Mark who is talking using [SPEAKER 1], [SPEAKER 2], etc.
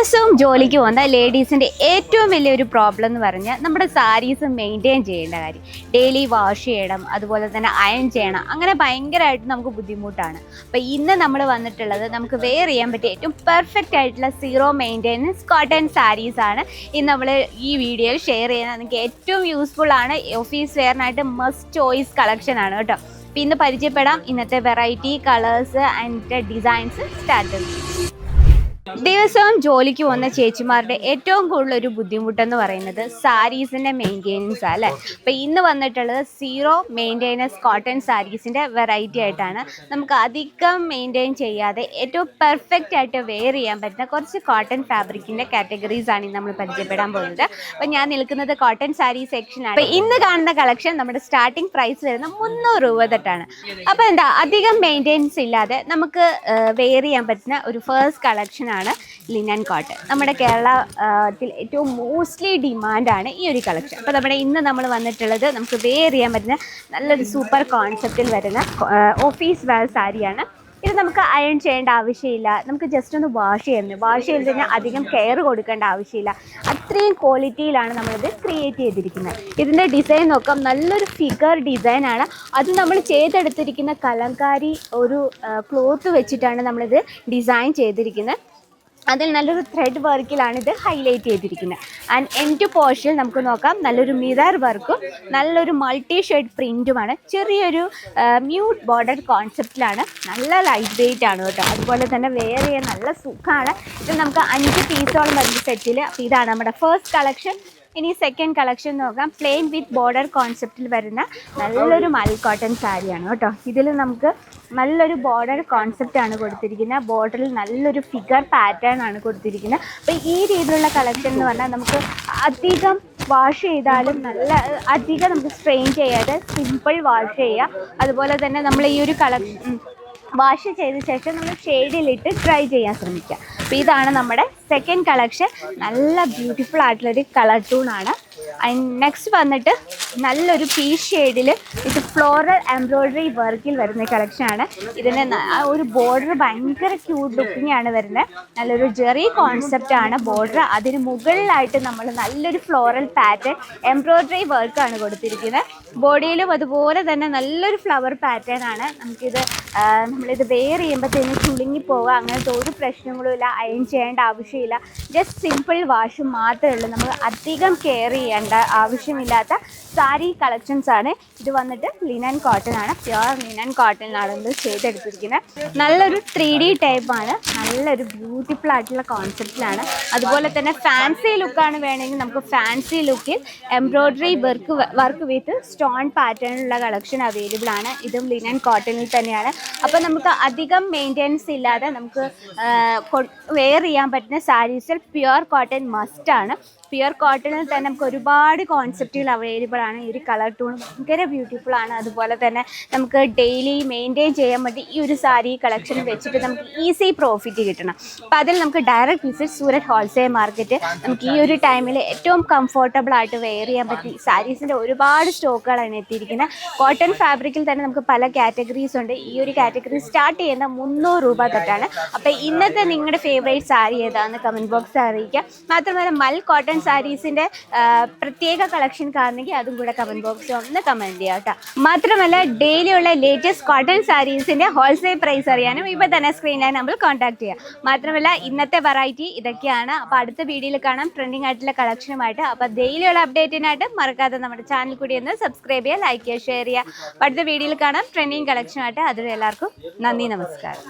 [SPEAKER 1] ദിവസവും ജോലിക്ക് പോകുന്ന ലേഡീസിൻ്റെ ഏറ്റവും വലിയൊരു പ്രോബ്ലം എന്ന് പറഞ്ഞാൽ നമ്മുടെ സാരീസ് മെയിൻറ്റെയിൻ ചെയ്യേണ്ട കാര്യം. ഡെയിലി വാഷ് ചെയ്യണം, അതുപോലെ തന്നെ അയൺ ചെയ്യണം, അങ്ങനെ ഭയങ്കരമായിട്ട് നമുക്ക് ബുദ്ധിമുട്ടാണ്. അപ്പോൾ ഇന്ന് നമ്മൾ വന്നിട്ടുള്ളത് നമുക്ക് വെയർ ചെയ്യാൻ പറ്റിയ ഏറ്റവും പെർഫെക്റ്റ് ആയിട്ടുള്ള സീറോ മെയിൻറ്റെനൻസ് കോട്ടൺ സാരീസാണ് ഇന്ന് നമ്മൾ ഈ വീഡിയോയിൽ ഷെയർ ചെയ്യുന്നത്. നിങ്ങൾക്ക് ഏറ്റവും യൂസ്ഫുൾ ആണ്, ഓഫീസ് വെയറിനായിട്ട് മസ്റ്റ് ചോയ്സ് കളക്ഷൻ ആണ് കേട്ടോ. അപ്പോൾ ഇന്ന് പരിചയപ്പെടാം ഇന്നത്തെ variety colours and designs start. ദിവസവും ജോലിക്ക് പോകുന്ന ചേച്ചിമാരുടെ ഏറ്റവും കൂടുതലൊരു ബുദ്ധിമുട്ടെന്ന് പറയുന്നത് സാരീസിൻ്റെ മെയിൻറ്റെനൻസ് അല്ലേ. അപ്പോൾ ഇന്ന് വന്നിട്ടുള്ളത് സീറോ മെയിൻറ്റെനൻസ് കോട്ടൺ സാരീസിൻ്റെ വെറൈറ്റി ആയിട്ടാണ്. നമുക്ക് അധികം മെയിൻറ്റെയിൻ ചെയ്യാതെ ഏറ്റവും പെർഫെക്റ്റ് ആയിട്ട് വെയർ ചെയ്യാൻ പറ്റുന്ന കുറച്ച് കോട്ടൺ ഫാബ്രിക്കിൻ്റെ കാറ്റഗറീസാണ് ഇന്ന് നമ്മൾ പരിചയപ്പെടാൻ പോകുന്നത്. അപ്പോൾ ഞാൻ നിൽക്കുന്നത് കോട്ടൺ സാരി സെക്ഷനാണ്. അപ്പോൾ ഇന്ന് കാണുന്ന കളക്ഷൻ നമ്മുടെ സ്റ്റാർട്ടിംഗ് പ്രൈസ് വരുന്നത് 300 രൂപ തൊട്ടാണ്. അപ്പോൾ എന്താ അധികം മെയിൻറ്റെനൻസ് ഇല്ലാതെ നമുക്ക് വെയർ ചെയ്യാൻ പറ്റുന്ന ഒരു ഫസ്റ്റ് കളക്ഷൻ ആണ് ലിനൻ കോട്ടൺ. നമ്മുടെ കേരളത്തിൽ ഏറ്റവും മോസ്റ്റ്ലി ഡിമാൻഡാണ് ഈ ഒരു കളക്ഷൻ. അപ്പോൾ നമ്മുടെ ഇന്ന് നമ്മൾ വന്നിട്ടുള്ളത് നമുക്ക് വെയർ ചെയ്യാൻ പറ്റുന്ന നല്ലൊരു സൂപ്പർ കോൺസെപ്റ്റിൽ വരുന്ന ഓഫീസ് വെയർ സാരിയാണ്. ഇത് നമുക്ക് അയൺ ചെയ്യേണ്ട ആവശ്യമില്ല, നമുക്ക് ജസ്റ്റ് ഒന്ന് വാഷ് ചെയ്ത് കഴിഞ്ഞാൽ അധികം കെയർ കൊടുക്കേണ്ട ആവശ്യമില്ല. അത്രയും ക്വാളിറ്റിയിലാണ് നമ്മളിത് ക്രിയേറ്റ് ചെയ്തിരിക്കുന്നത്. ഇതിൻ്റെ ഡിസൈൻ നോക്കാം, നല്ലൊരു ഫിഗർ ഡിസൈനാണ്. അത് നമ്മൾ ചെയ്തെടുത്തിരിക്കുന്ന കലങ്കാരി ഒരു ക്ലോത്ത് വെച്ചിട്ടാണ് നമ്മളിത് ഡിസൈൻ ചെയ്തിരിക്കുന്നത്. അതിൽ നല്ലൊരു ത്രെഡ് വർക്കിലാണ് ഇത് ഹൈലൈറ്റ് ചെയ്തിരിക്കുന്നത്. ആൻഡ് എൻഡ് പോർഷനിൽ നമുക്ക് നോക്കാം, നല്ലൊരു മിറർ വർക്കും നല്ലൊരു മൾട്ടി ഷെയ്ഡ് പ്രിൻറ്റുമാണ്. ചെറിയൊരു മ്യൂട്ട് ബോർഡർ കോൺസെപ്റ്റിലാണ്. നല്ല ലൈറ്റ് വെയിറ്റ് ആണ് കേട്ടോ. അതുപോലെ തന്നെ വെയർ ചെയ്യാൻ നല്ല സുഖമാണ്. ഇത് നമുക്ക് 5 പീസോളം വരുന്ന സെറ്റിൽ. അപ്പോൾ ഇതാണ് നമ്മുടെ ഫസ്റ്റ് കളക്ഷൻ. ഇനി സെക്കൻഡ് കളക്ഷൻ നോക്കാം. പ്ലെയിൻ വിത്ത് ബോർഡർ കോൺസെപ്റ്റിൽ വരുന്ന നല്ലൊരു മൽ കോട്ടൺ സാരിയാണ് കേട്ടോ. ഇതിൽ നമുക്ക് നല്ലൊരു ബോർഡർ കോൺസെപ്റ്റാണ് കൊടുത്തിരിക്കുന്നത്. ബോർഡറിൽ നല്ലൊരു ഫിഗർ പാറ്റേൺ ആണ് കൊടുത്തിരിക്കുന്നത്. അപ്പോൾ ഈ രീതിയിലുള്ള കളക്ഷൻ എന്ന് പറഞ്ഞാൽ നമുക്ക് അധികം വാഷ് ചെയ്താലും അധികം നമുക്ക് സ്ട്രെയിൻ ചെയ്യാതെ സിമ്പിൾ വാഷ് ചെയ്യുക. അതുപോലെ തന്നെ നമ്മൾ ഈ ഒരു വാഷ് ചെയ്ത ശേഷം നമ്മൾ ഷെയ്ഡിലിട്ട് ഡ്രൈ ചെയ്യാൻ ശ്രമിക്കുക. അപ്പോൾ ഇതാണ് നമ്മുടെ സെക്കൻഡ് കളക്ഷൻ. നല്ല ബ്യൂട്ടിഫുൾ ആയിട്ടുള്ളൊരു കളർ ടൂണാണ്. നെക്സ്റ്റ് വന്നിട്ട് നല്ലൊരു പീച്ച് ഷെയ്ഡിൽ ഇത് ഫ്ലോറൽ എംബ്രോയ്ഡറി വർക്കിൽ വരുന്ന കളക്ഷനാണ്. ഇതിന് ഒരു ബോർഡർ ഭയങ്കര ക്യൂട്ട് ലുക്കിംഗ് ആണ് വരുന്നത്. നല്ലൊരു ജെറി കോൺസെപ്റ്റാണ് ബോർഡർ. അതിന് മുകളിലായിട്ട് നമ്മൾ നല്ലൊരു ഫ്ലോറൽ പാറ്റേൺ എംബ്രോയ്ഡറി വർക്കാണ് കൊടുത്തിരിക്കുന്നത്. ബോഡിയിലും അതുപോലെ തന്നെ നല്ലൊരു ഫ്ലവർ പാറ്റേൺ ആണ്. നമ്മളിത് വെയർ ചെയ്യുമ്പോഴത്തേനും ചുളുങ്ങി പോവുക അങ്ങനത്തെ ഒരു പ്രശ്നങ്ങളും ഇല്ല. അയൺ ചെയ്യേണ്ട ആവശ്യമില്ല. ജസ്റ്റ് സിമ്പിൾ വാഷ് മാത്രമേ ഉള്ളൂ. നമ്മൾ അധികം കെയർ ചെയ്യേണ്ട ആവശ്യമില്ലാത്ത സാരി കളക്ഷൻസ് ആണ്. ഇത് വന്നിട്ട് ലിനൻ കോട്ടൺ ആണ്. പ്യുവർ ലിനൻ കോട്ടണിലാണ് ഇത് ചെയ്തെടുത്തിരിക്കുന്നത്. നല്ലൊരു 3D ടൈപ്പാണ്. നല്ലൊരു ബ്യൂട്ടിഫുൾ ആയിട്ടുള്ള കോൺസെപ്റ്റിലാണ്. അതുപോലെ തന്നെ ഫാൻസി ലുക്കാണ് വേണമെങ്കിൽ നമുക്ക് ഫാൻസി ലുക്കിൽ എംബ്രോയ്ഡറി വർക്ക് വിത്ത് സ്റ്റോൺ പാറ്റേണിലുള്ള കളക്ഷൻ അവൈലബിൾ ആണ്. ഇതും ലിനൻ കോട്ടണിൽ തന്നെയാണ്. അപ്പോൾ നമുക്ക് അധികം മെയിൻ്റെനൻസ് ഇല്ലാതെ നമുക്ക് വെയർ ചെയ്യാൻ പറ്റുന്ന സാരീസിൽ പ്യുവർ കോട്ടൺ മസ്റ്റാണ്. പ്യുവർ കോട്ടണിൽ തന്നെ നമുക്ക് ഒരുപാട് കോൺസെപ്റ്റുകൾ അവൈലബിൾ ആണ്. ഈ ഒരു കളർ ടൂൺ ഭയങ്കര ബ്യൂട്ടിഫുൾ ആണ്. അതുപോലെ തന്നെ നമുക്ക് ഡെയിലി മെയിൻറ്റെയിൻ ചെയ്യാൻ പറ്റി ഈ ഒരു സാരി കളക്ഷൻ വെച്ചിട്ട് നമുക്ക് ഈസി പ്രോഫിറ്റ് കിട്ടണം. അപ്പോൾ അതിൽ നമുക്ക് direct visit Surat wholesale market. നമുക്ക് ഈ ഒരു ടൈമിൽ ഏറ്റവും കംഫർട്ടബിൾ ആയിട്ട് വെയർ ചെയ്യാൻ പറ്റി സാരീസിൻ്റെ ഒരുപാട് സ്റ്റോക്കുകളാണ് എത്തിയിരിക്കുന്നത്. കോട്ടൺ ഫാബ്രിക്കിൽ തന്നെ നമുക്ക് പല കാറ്റഗറീസ് ഉണ്ട്. ഈ ഒരു കാറ്റഗറി സ്റ്റാർട്ട് ചെയ്യുന്ന 300 രൂപ തൊട്ടാണ്. അപ്പോൾ ഇന്നത്തെ നിങ്ങളുടെ ഫേവറേറ്റ് സാരി ഏതാണെന്ന് കമൻറ്റ് ബോക്സിൽ അറിയിക്കുക. മാത്രമല്ല മൽ കോട്ടൺ സാരീസിൻ്റെ പ്രത്യേക കളക്ഷൻ കാണണമെങ്കിൽ അതും കൂടെ കമൻറ്റ് ബോക്സിൽ ഒന്ന് കമൻറ്റ് ചെയ്യാം കേട്ടോ. മാത്രമല്ല ഡെയിലിയുള്ള ലേറ്റസ്റ്റ് കോട്ടൺ സാരീസിൻ്റെ ഹോൾസെയിൽ പ്രൈസ് അറിയാനും ഇപ്പോൾ തന്നെ സ്ക്രീനിലായി നമ്മൾ കോൺടാക്ട് ചെയ്യാം. മാത്രമല്ല ഇന്നത്തെ വെറൈറ്റി ഇതൊക്കെയാണ്. അപ്പോൾ അടുത്ത വീഡിയോയിൽ കാണാം ട്രെൻഡിങ് ആയിട്ടുള്ള കളക്ഷനുമായിട്ട്. അപ്പോൾ ഡെയിലിയുള്ള അപ്ഡേറ്റിനായിട്ട് മറക്കാതെ നമ്മുടെ ചാനൽ കൂടി ഒന്ന് സബ്സ്ക്രൈബ് ചെയ്യുക, ലൈക്ക് ചെയ്യുക, ഷെയർ ചെയ്യുക. അപ്പോൾ അടുത്ത വീഡിയോയിൽ കാണാം ട്രെൻഡിങ് കളക്ഷനുമായിട്ട്. അതുവരെ എല്ലാവർക്കും നന്ദി, നമസ്കാരം.